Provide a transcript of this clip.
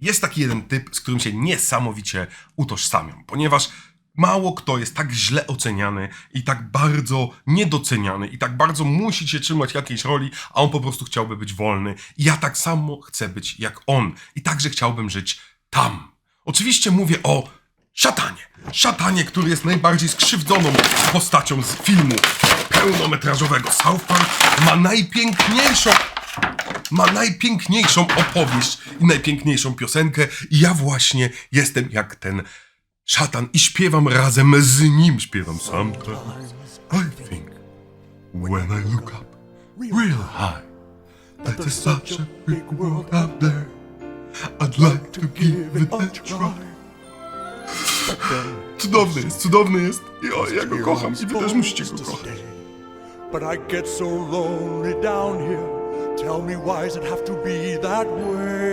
Jest taki jeden typ, z którym się niesamowicie utożsamiam, ponieważ mało kto jest tak źle oceniany i tak bardzo niedoceniany i tak bardzo musi się trzymać jakiejś roli, a on po prostu chciałby być wolny. I ja tak samo chcę być jak on i także chciałbym żyć tam. Oczywiście mówię o Szatanie. Szatanie, który jest najbardziej skrzywdzoną postacią z filmu pełnometrażowego. South Park ma najpiękniejszą opowieść i najpiękniejszą piosenkę i ja właśnie jestem jak ten szatan i śpiewam razem z nim. Śpiewam sometimes I think when I look up real high that there's such a big world out there I'd like to give it a try. Cudowny jest i ja go kocham i wy też musicie go kochać. But I get so lonely down here. Tell me, why does it have to be that way?